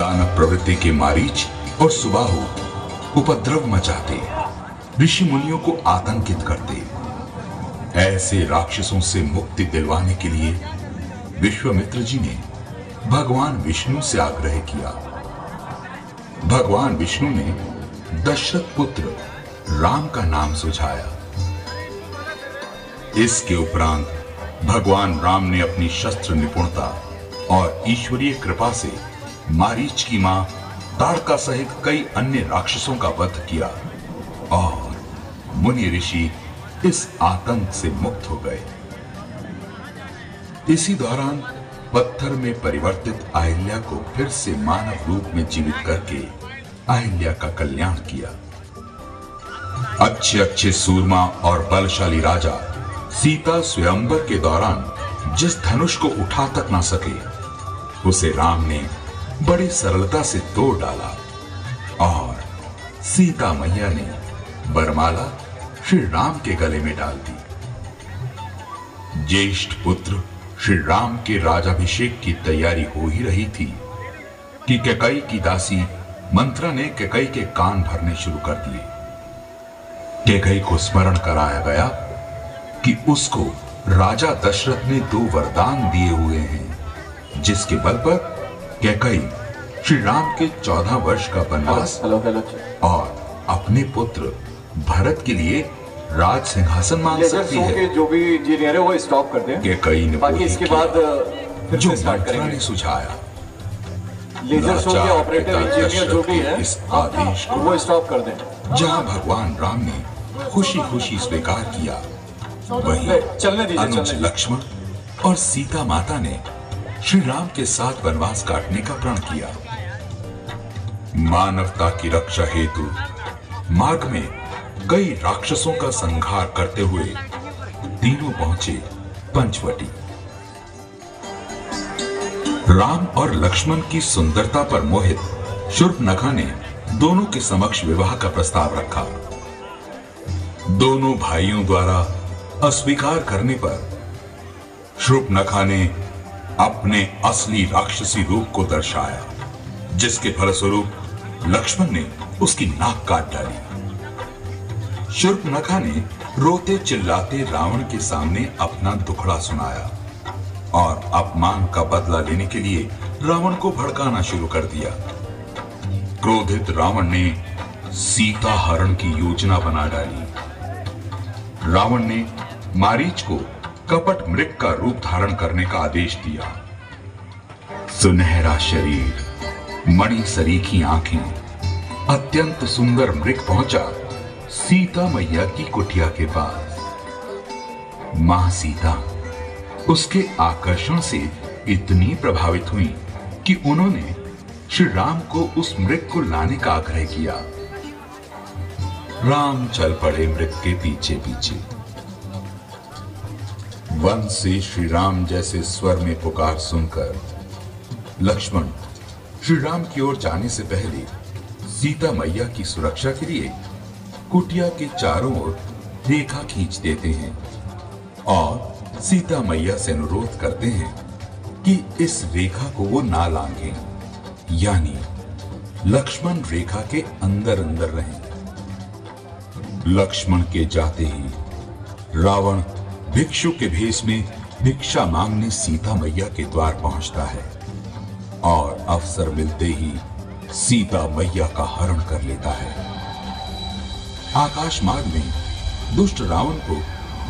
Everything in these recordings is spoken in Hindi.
दानव प्रवृत्ति के मारीच और सुबाहु उपद्रव मचाते, ऋषि मुनियों को आतंकित करते। ऐसे राक्षसों से मुक्ति दिलवाने के लिए विश्वामित्र जी ने भगवान विष्णु से आग्रह किया। भगवान विष्णु ने दशरथ पुत्र राम का नाम सुझाया। इसके उपरांत भगवान राम ने अपनी शस्त्र निपुणता और ईश्वरीय कृपा से मारीच की मां ताड़का सहित कई अन्य राक्षसों का वध किया और मुनि ऋषि इस आतंक से मुक्त हो गए। इसी दौरान पत्थर में परिवर्तित अहिल्या को फिर से मानव रूप में जीवित करके अहिल्या का कल्याण किया। अच्छे अच्छे सूरमा और बलशाली राजा सीता स्वयंवर के दौरान जिस धनुष को उठा तक ना सके, उसे राम ने बड़ी सरलता से तोड़ डाला और सीता मैया ने वरमाला श्री राम के गले में डाल दी। ज्येष्ठ पुत्र श्री राम के राजाभिषेक की तैयारी हो ही रही थी कि कैकेयी की दासी मंत्रा ने कैकेयी के कान भरने शुरू कर दिए। कैकेयी को स्मरण कराया गया कि उसको राजा दशरथ ने 2 वरदान दिए हुए हैं, जिसके बल पर कैकेयी श्री राम के 14 वर्ष का वनवास और अपने पुत्र भरत के लिए राज सिंहासन मांग सकती है। जो भी इंजीनियर है वो स्टॉप कर दें। कैकेयी ने बाकी इसके बाद जो मंत्रा ने सुझाया, लेजर शो के ऑपरेटर इंजीनियर जो भी है इस आदेश को वो स्टॉप कर दें। जहां भगवान राम ने खुशी खुशी स्वीकार किया, वहीं चलने दीजिए, अनुज लक्ष्मण और सीता माता ने श्री राम के साथ वनवास काटने का प्रण किया। मानवता की रक्षा हेतु मार्ग में कई राक्षसों का संहार करते हुए तीनों पहुंचे पंचवटी। राम और लक्ष्मण की सुंदरता पर मोहित शूर्पणखा ने दोनों के समक्ष विवाह का प्रस्ताव रखा। दोनों भाइयों द्वारा अस्वीकार करने पर शूर्पणखा ने अपने असली राक्षसी रूप को दर्शाया, जिसके फलस्वरूप लक्ष्मण ने उसकी नाक काट डाली। शूर्पणखा ने रोते चिल्लाते रावण के सामने अपना दुखड़ा सुनाया और अपमान का बदला लेने के लिए रावण को भड़काना शुरू कर दिया। क्रोधित रावण ने सीता हरण की योजना बना डाली। रावण ने मारीच को कपट मृग का रूप धारण करने का आदेश दिया। सुनहरा शरीर, मणि सरीखी आंखें, अत्यंत सुंदर मृग पहुंचा सीता मैया की कुटिया के पास। मां सीता उसके आकर्षण से इतनी प्रभावित हुई कि उन्होंने श्री राम को उस मृग को लाने का आग्रह किया। राम चल पड़े मृग के पीछे पीछे। वन से श्री राम जैसे स्वर में पुकार सुनकर लक्ष्मण श्री राम की ओर जाने से पहले सीता मैया की सुरक्षा के लिए कुटिया के चारों ओर रेखा खींच देते हैं और सीता मैया से अनुरोध करते हैं कि इस रेखा को वो ना लांघें, यानी लक्ष्मण रेखा के अंदर अंदर रहें। लक्ष्मण के जाते ही रावण भिक्षु के भेष में भिक्षा मांगने सीता मैया के द्वार पहुंचता है और अवसर मिलते ही सीता मैया का हरण कर लेता है। आकाश मार्ग में दुष्ट रावण को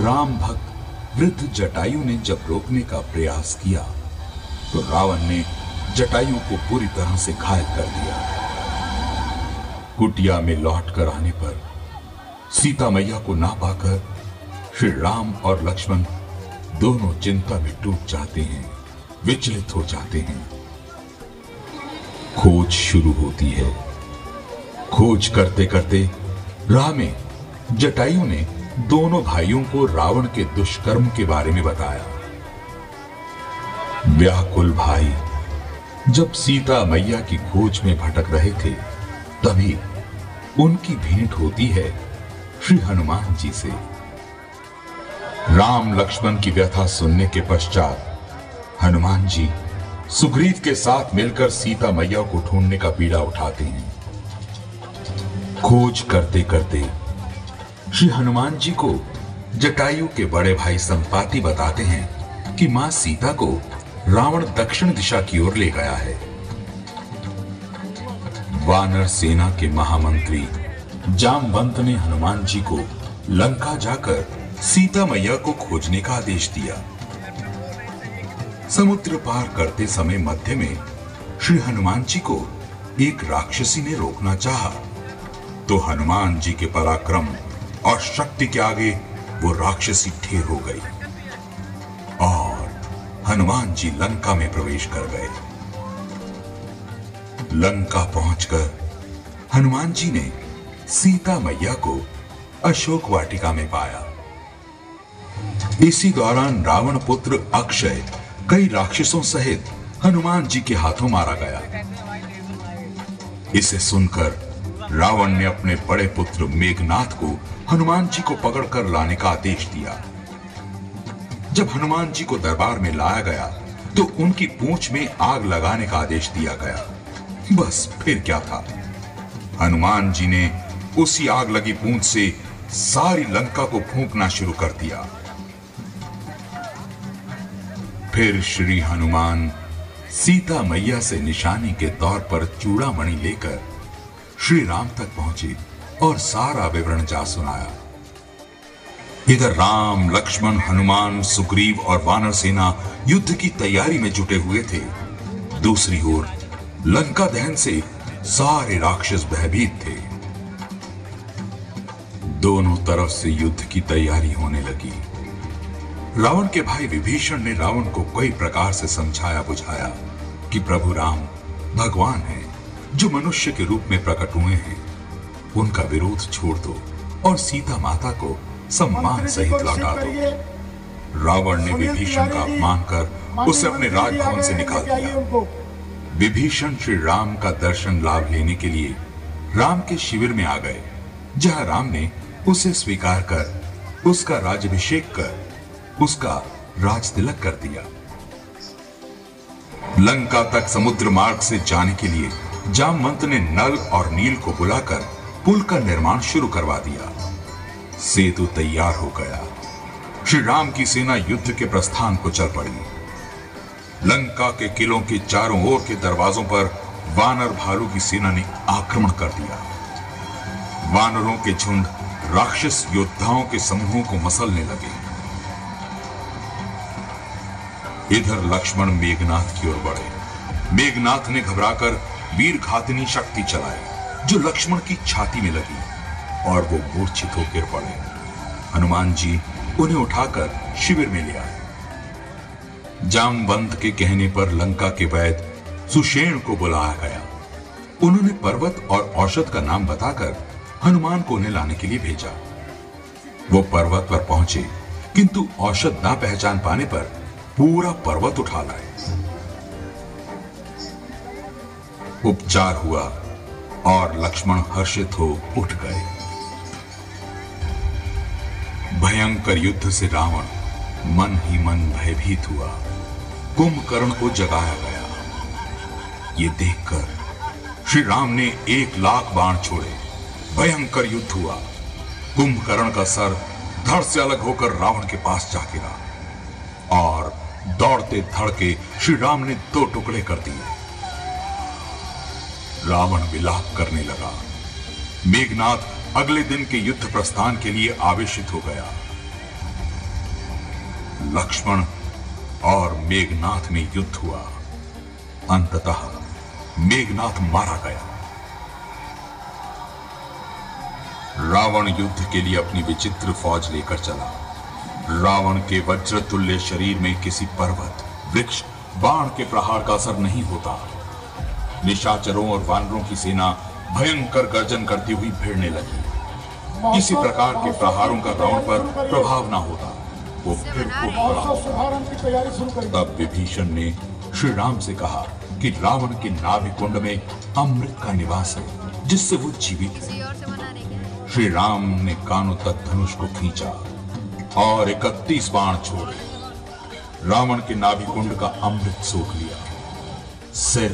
राम भक्त वृद्ध जटायु ने जब रोकने का प्रयास किया तो रावण ने जटायु को पूरी तरह से घायल कर दिया। कुटिया में लौट कर आने पर सीता मैया को ना पाकर श्री राम और लक्ष्मण दोनों चिंता में डूब जाते हैं, विचलित हो जाते हैं। खोज शुरू होती है। खोज करते करते राह में जटायु ने दोनों भाइयों को रावण के दुष्कर्म के बारे में बताया। व्याकुल भाई जब सीता मैया की खोज में भटक रहे थे, तभी उनकी भेंट होती है श्री हनुमान जी से। राम लक्ष्मण की व्यथा सुनने के पश्चात हनुमान जी सुग्रीव के साथ मिलकर सीता मैया को ढूंढने का बीड़ा उठाते हैं। खोज करते करते श्री हनुमान जी को जटायु के बड़े भाई संपाति बताते हैं कि मां सीता को रावण दक्षिण दिशा की ओर ले गया है। वानर सेना के महामंत्री जामवंत ने हनुमान जी को लंका जाकर सीता मैया को खोजने का आदेश दिया। समुद्र पार करते समय मध्य में श्री हनुमान जी को एक राक्षसी ने रोकना चाहा, तो हनुमान जी के पराक्रम और शक्ति के आगे वो राक्षसी ढेर हो गई और हनुमान जी लंका में प्रवेश कर गए। लंका पहुंचकर हनुमान जी ने सीता मैया को अशोक वाटिका में पाया। इसी दौरान रावण पुत्र अक्षय कई राक्षसों सहित हनुमान जी के हाथों मारा गया। इसे सुनकर रावण ने अपने बड़े पुत्र मेघनाथ को हनुमान जी को पकड़कर लाने का आदेश दिया। जब हनुमान जी को दरबार में लाया गया तो उनकी पूंछ में आग लगाने का आदेश दिया गया। बस फिर क्या था, हनुमान जी ने उसी आग लगी पूंछ से सारी लंका को फूंकना शुरू कर दिया। फिर श्री हनुमान सीता मैया से निशानी के तौर पर चूड़ामणि लेकर श्री राम तक पहुंचे और सारा विवरण जा सुनाया। इधर राम, लक्ष्मण, हनुमान, सुग्रीव और वानर सेना युद्ध की तैयारी में जुटे हुए थे। दूसरी ओर लंका दहन से सारे राक्षस भयभीत थे। दोनों तरफ से युद्ध की तैयारी होने लगी। रावण के भाई विभीषण ने रावण को कई प्रकार से समझाया बुझाया कि प्रभु राम भगवान हैं जो मनुष्य के रूप में प्रकट हुए हैं, उनका विरोध छोड़ दो और सीता माता को सम्मान सहित लौटा दो। रावण ने विभीषण का अपमान कर उसे अपने राजभवन से निकाल दिया। विभीषण श्री राम का दर्शन लाभ लेने के लिए राम के शिविर में आ गए, जहां राम ने उसे स्वीकार कर उसका राज्याभिषेक कर उसका राज तिलक कर दिया। लंका तक समुद्र मार्ग से जाने के लिए जामवंत ने नल और नील को बुलाकर पुल का निर्माण शुरू करवा दिया। सेतु तैयार हो गया। श्री राम की सेना युद्ध के प्रस्थान को चल पड़ी। लंका के किलों के चारों ओर के दरवाजों पर वानर भालू की सेना ने आक्रमण कर दिया। वानरों के झुंड राक्षस योद्धाओं के समूहों को मसलने लगे। इधर लक्ष्मण मेघनाथ की ओर बढ़े। मेघनाथ ने घबराकर वीर घातनी शक्ति चलाई जो लक्ष्मण की छाती में लगी और वो मूर्छित होकर पड़े। हनुमान जी उन्हें उठाकर शिविर में ले आए। जामवंत के कहने पर लंका के वैद्य सुषेण को बुलाया गया। उन्होंने पर्वत और औषध का नाम बताकर हनुमान को उन्हें लाने के लिए भेजा। वो पर्वत पर पहुंचे, किंतु औषध ना पहचान पाने पर पूरा पर्वत उठा लाए। उपचार हुआ और लक्ष्मण हर्षित हो उठ गए। भयंकर युद्ध से रावण मन ही मन भयभीत हुआ। कुंभकर्ण को जगाया गया। ये देखकर श्री राम ने 1,00,000 बाण छोड़े। भयंकर युद्ध हुआ। कुंभकर्ण का सर धड़ से अलग होकर रावण के पास जा गिरा और दौड़ते धड़के श्री राम ने 2 टुकड़े कर दिए। रावण विलाप करने लगा। मेघनाथ अगले दिन के युद्ध प्रस्थान के लिए आवेशित हो गया। लक्ष्मण और मेघनाथ में युद्ध हुआ। अंततः मेघनाथ मारा गया। रावण युद्ध के लिए अपनी विचित्र फौज लेकर चला। रावण के वज्रतुल्य शरीर में किसी पर्वत, वृक्ष, बाण के प्रहार का असर नहीं होता। निशाचरों और वानरों की सेना भयंकर गर्जन करती हुई भिड़ने लगी। किसी प्रकार के प्रहारों का रावण पर प्रभाव ना होता। वो फिर उठ पड़ा। तब विभीषण ने श्री राम से कहा कि रावण के नाभि कुंड में अमृत का निवास है, जिससे वो जीवित है। श्री राम ने कानों तक धनुष को खींचा और 31 बाण छोड़े। रावण के नाभि कुंड का अमृत सोख लिया सिर